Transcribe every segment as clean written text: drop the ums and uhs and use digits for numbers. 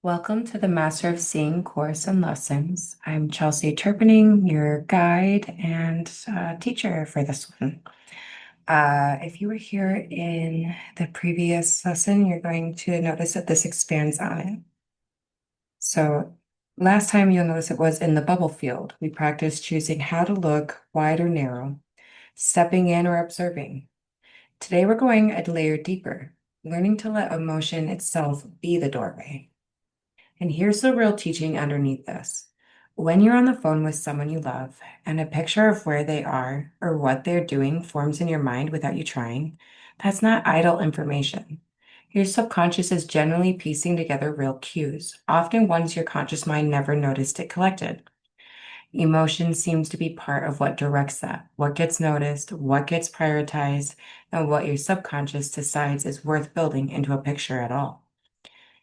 Welcome to the Master of Seeing course and lessons. I'm Chelsey Turpening, your guide and teacher for this one. If you were here in the previous lesson, you're going to notice that this expands on it. So last time you'll notice it was in the bubble field. We practiced choosing how to look, wide or narrow, stepping in or observing. Today we're going a layer deeper, learning to let emotion itself be the doorway. And here's the real teaching underneath this. When you're on the phone with someone you love and a picture of where they are or what they're doing forms in your mind without you trying, that's not idle information. Your subconscious is generally piecing together real cues, often ones your conscious mind never noticed it collected. Emotion seems to be part of what directs that, what gets noticed, what gets prioritized, and what your subconscious decides is worth building into a picture at all.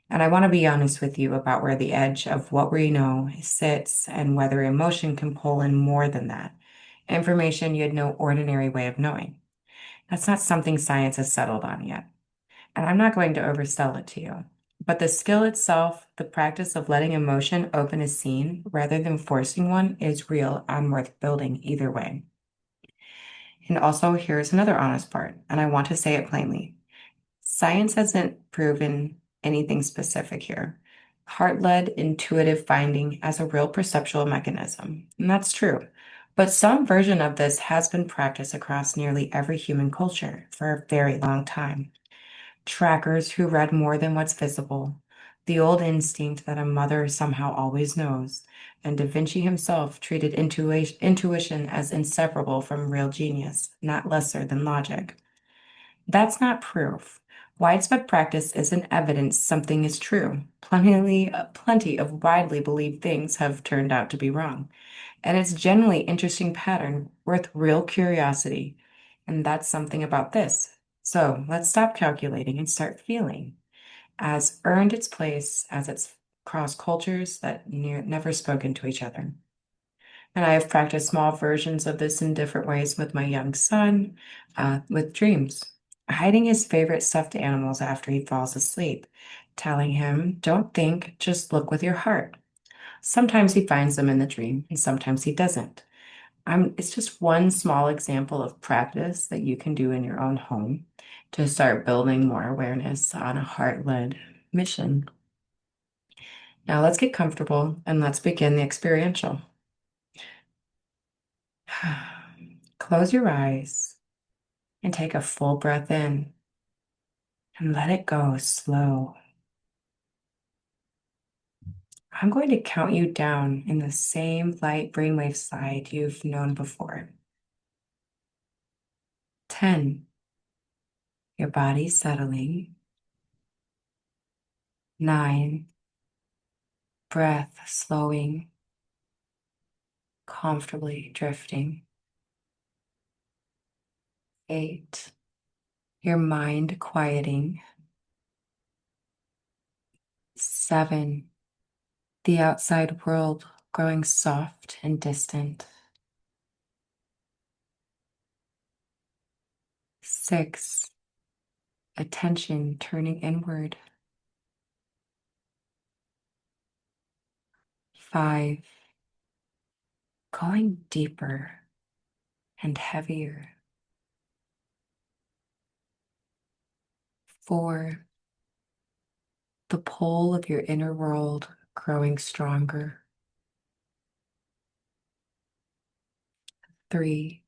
And I want to be honest with you about where the edge of what we know sits and whether emotion can pull in more than that. Information you had no ordinary way of knowing. That's not something science has settled on yet. And I'm not going to oversell it to you. But the skill itself, the practice of letting emotion open a scene rather than forcing one, is real and worth building either way. And also, here's another honest part, and I want to say it plainly. Science hasn't proven anything specific here. Heart-led intuitive finding as a real perceptual mechanism, and that's true. But some version of this has been practiced across nearly every human culture for a very long time. Trackers who read more than what's visible, the old instinct that a mother somehow always knows, and Da Vinci himself treated intuition as inseparable from real genius, not lesser than logic. That's not proof. Widespread practice isn't evidence something is true. Plenty of widely believed things have turned out to be wrong. And it's generally interesting pattern worth real curiosity. And that's something about this. So let's stop calculating and start feeling as earned its place as it's crossed cultures that never spoken to each other. And I have practiced small versions of this in different ways with my young son, with dreams, hiding his favorite stuffed animals after he falls asleep, telling him, don't think, just look with your heart. Sometimes he finds them in the dream, and sometimes he doesn't. It's just one small example of practice that you can do in your own home to start building more awareness on a heart-led mission. Now let's get comfortable and let's begin the experiential. Close your eyes and take a full breath in and let it go slow. I'm going to count you down in the same light brainwave slide you've known before. 10, your body's settling. 9, breath slowing, comfortably drifting. 8, your mind quieting. 7, the outside world growing soft and distant. 6, attention turning inward. 5, going deeper and heavier. 4, the pull of your inner world growing stronger. 3,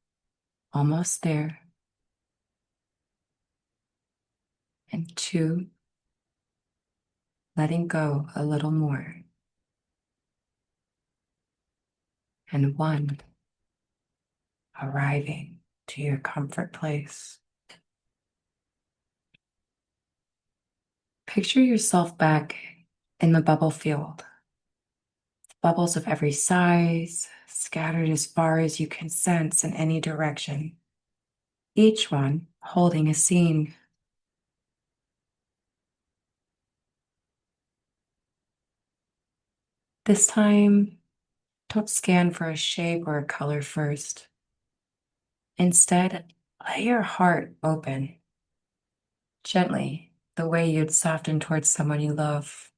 almost there. And 2, letting go a little more. And 1, arriving to your comfort place. Picture yourself back in the bubble field. Bubbles of every size, scattered as far as you can sense in any direction. Each one holding a scene. This time, don't scan for a shape or a color first. Instead, let your heart open gently, the way you'd soften towards someone you love.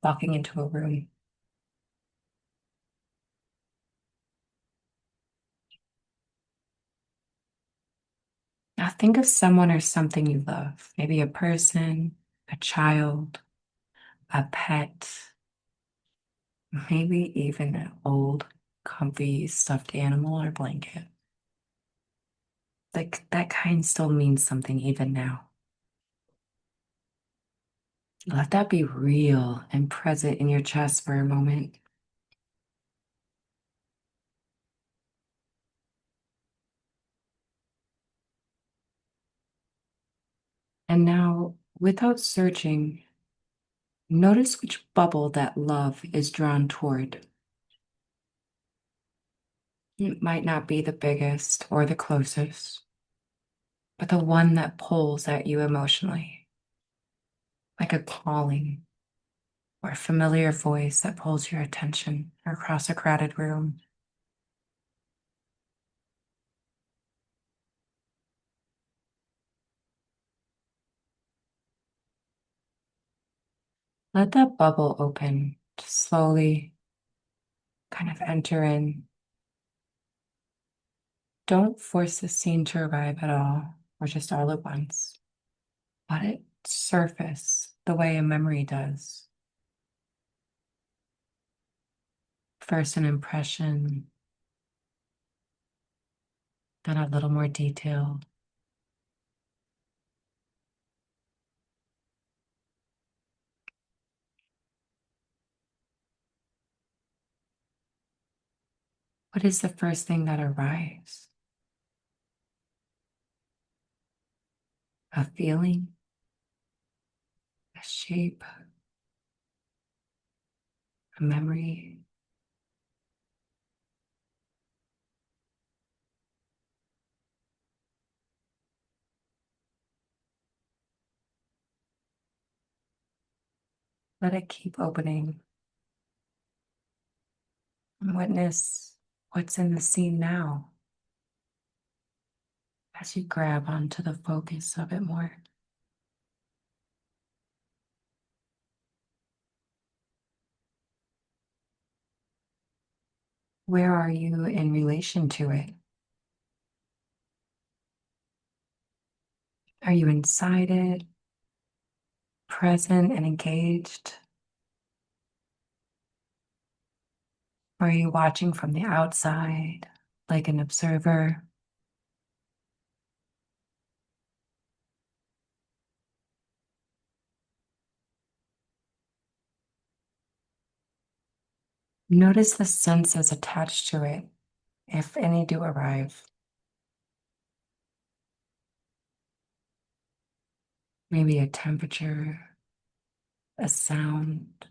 walking into a room. Now think of someone or something you love, maybe a person, a child, a pet, maybe even an old, comfy stuffed animal or blanket. Like that kind still means something even now. Let that be real and present in your chest for a moment. And now, without searching, notice which bubble that love is drawn toward. It might not be the biggest or the closest, but the one that pulls at you emotionally, like a calling or a familiar voice that pulls your attention across a crowded room. Let that bubble open, just slowly kind of enter in. Don't force the scene to arrive at all or just all at once. Let it surface the way a memory does. First, an impression, then a little more detail. What is the first thing that arrives? A feeling, a shape, a memory. Let it keep opening and witness what's in the scene now as you grab onto the focus of it more. Where are you in relation to it? Are you inside it, present and engaged? Or are you watching from the outside, like an observer? Notice the senses attached to it, if any do arrive. Maybe a temperature, a sound,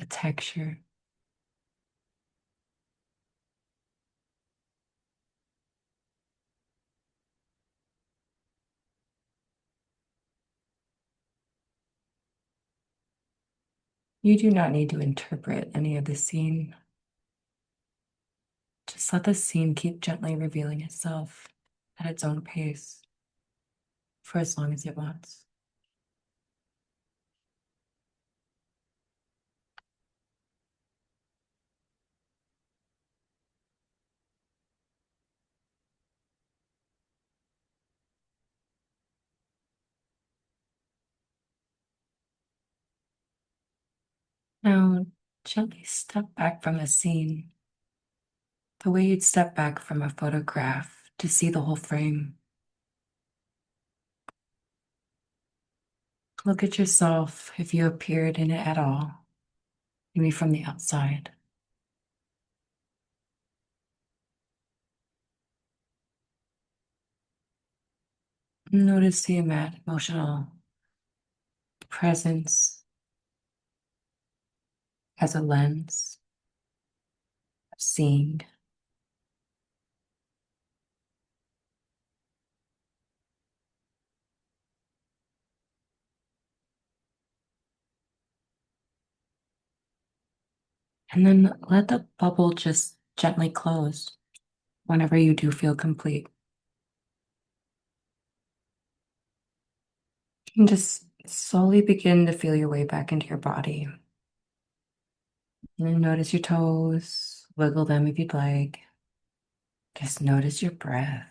a texture. You do not need to interpret any of the scene. Just let the scene keep gently revealing itself at its own pace for as long as it wants. Now, gently step back from the scene, the way you'd step back from a photograph to see the whole frame. Look at yourself if you appeared in it at all, maybe from the outside. Notice the emotional presence as a lens of seeing. And then let the bubble just gently close whenever you do feel complete. And just Slowly begin to feel your way back into your body. And then notice your toes, wiggle them if you'd like. Just notice your breath.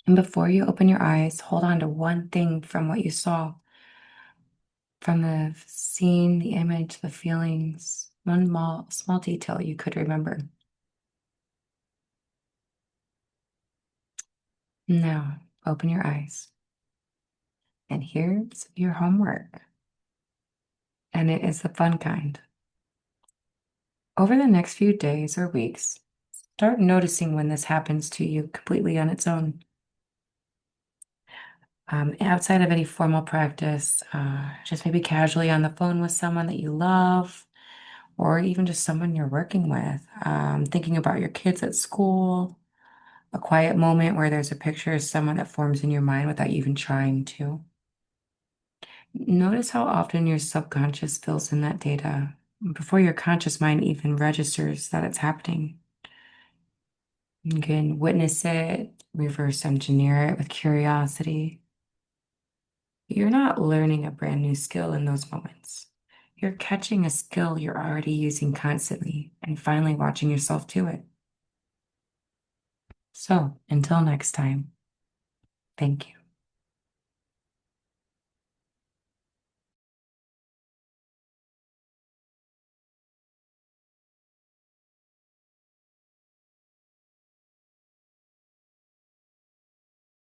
And before you open your eyes, hold on to one thing from what you saw, from the scene, the image, the feelings, one small detail you could remember. Now, open your eyes. And here's your homework. And it is the fun kind. Over the next few days or weeks, start noticing when this happens to you completely on its own. Outside of any formal practice, just maybe casually on the phone with someone that you love, or even just someone you're working with, thinking about your kids at school, a quiet moment where there's a picture of someone that forms in your mind without you even trying to. Notice how often your subconscious fills in that data before your conscious mind even registers that it's happening. You can witness it, reverse engineer it with curiosity. You're not learning a brand new skill in those moments. You're catching a skill you're already using constantly and finally watching yourself do it. So until next time, thank you.